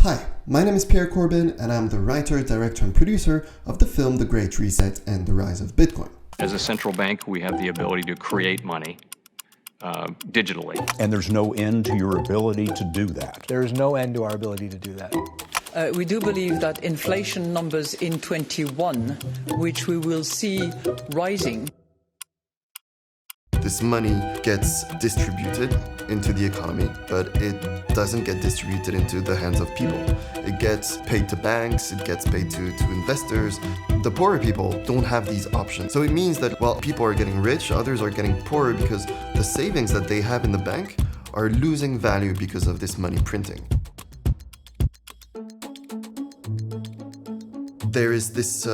Hi, my name is Pierre Corbin and I'm the writer, director and producer of the film The Great Reset and the Rise of Bitcoin. As a central bank, we have the ability to create money digitally. And there's no end to your ability to do that. There is no end to our ability to do that. We do believe that inflation numbers in 21, which we will see rising. This money gets distributed into the economy, but it doesn't get distributed into the hands of people. It gets paid to banks, it gets paid to investors. The poorer people don't have these options. So it means that while people are getting rich, others are getting poorer because the savings that they have in the bank are losing value because of this money printing. There is this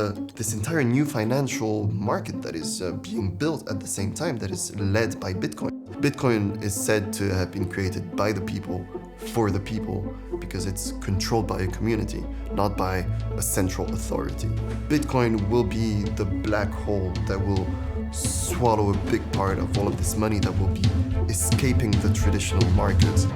entire new financial market that is being built at the same time that is led by Bitcoin. Bitcoin is said to have been created by the people, for the people, because it's controlled by a community, not by a central authority. Bitcoin will be the black hole that will swallow a big part of all of this money that will be escaping the traditional markets.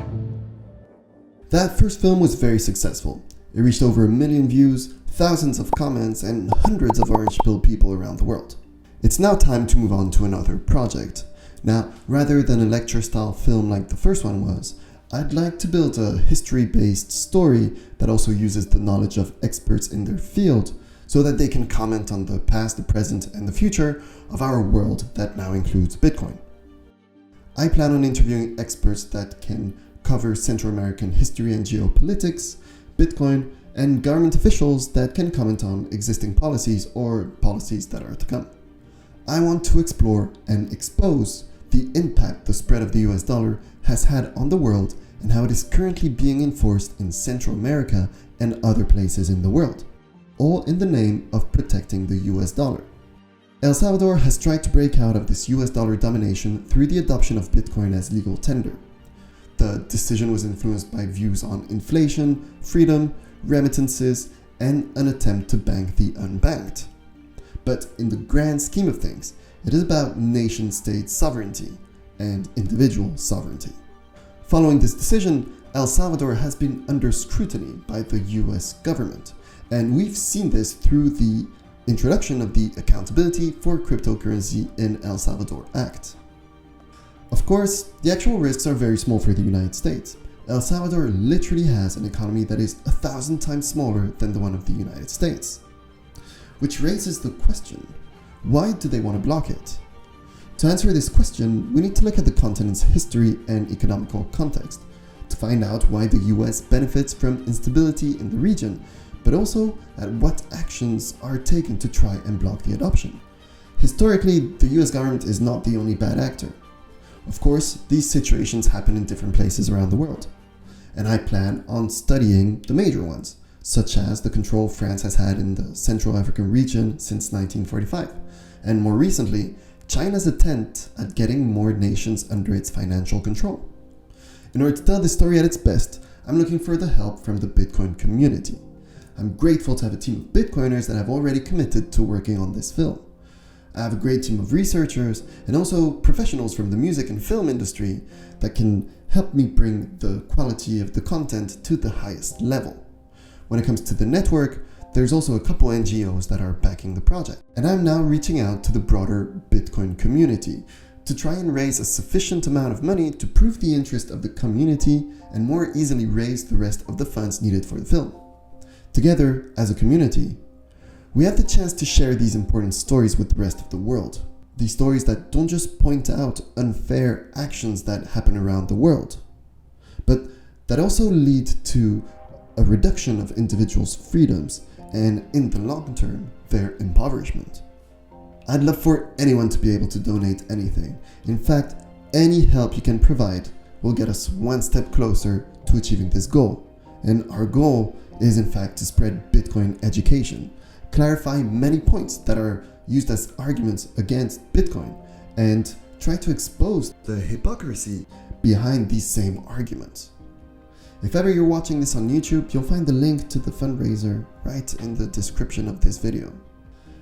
That first film was very successful. It reached over 1 million views, thousands of comments, and hundreds of orange-pilled people around the world. It's now time to move on to another project. Now, rather than a lecture-style film like the first one was, I'd like to build a history-based story that also uses the knowledge of experts in their field so that they can comment on the past, the present, and the future of our world that now includes Bitcoin. I plan on interviewing experts that can cover Central American history and geopolitics, Bitcoin, and government officials that can comment on existing policies or policies that are to come. I want to explore and expose the impact the spread of the US dollar has had on the world and how it is currently being enforced in Central America and other places in the world, all in the name of protecting the US dollar. El Salvador has tried to break out of this US dollar domination through the adoption of Bitcoin as legal tender. The decision was influenced by views on inflation, freedom, remittances, and an attempt to bank the unbanked. But in the grand scheme of things, it is about nation-state sovereignty and individual sovereignty. Following this decision, El Salvador has been under scrutiny by the US government, and we've seen this through the introduction of the Accountability for Cryptocurrency in El Salvador Act. Of course, the actual risks are very small for the United States. El Salvador literally has an economy that is 1,000 times smaller than the one of the United States. Which raises the question, why do they want to block it? To answer this question, we need to look at the continent's history and economical context, to find out why the US benefits from instability in the region, but also at what actions are taken to try and block the adoption. Historically, the US government is not the only bad actor. Of course, these situations happen in different places around the world, and I plan on studying the major ones, such as the control France has had in the Central African region since 1945, and more recently, China's attempt at getting more nations under its financial control. In order to tell this story at its best, I'm looking for the help from the Bitcoin community. I'm grateful to have a team of Bitcoiners that have already committed to working on this film. I have a great team of researchers and also professionals from the music and film industry that can help me bring the quality of the content to the highest level. When it comes to the network, there's also a couple NGOs that are backing the project. And I'm now reaching out to the broader Bitcoin community to try and raise a sufficient amount of money to prove the interest of the community and more easily raise the rest of the funds needed for the film. Together, as a community, we have the chance to share these important stories with the rest of the world. These stories that don't just point out unfair actions that happen around the world, but that also lead to a reduction of individuals' freedoms and, in the long term, their impoverishment. I'd love for anyone to be able to donate anything. In fact, any help you can provide will get us one step closer to achieving this goal. And our goal is in fact to spread Bitcoin education, clarify many points that are used as arguments against Bitcoin, and try to expose the hypocrisy behind these same arguments. If ever you're watching this on YouTube, you'll find the link to the fundraiser right in the description of this video.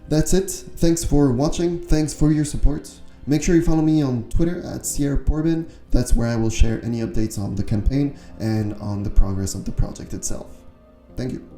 That's it. Thanks for watching. Thanks for your support. Make sure you follow me on Twitter at Sierra Porbin. That's where I will share any updates on the campaign and on the progress of the project itself. Thank you.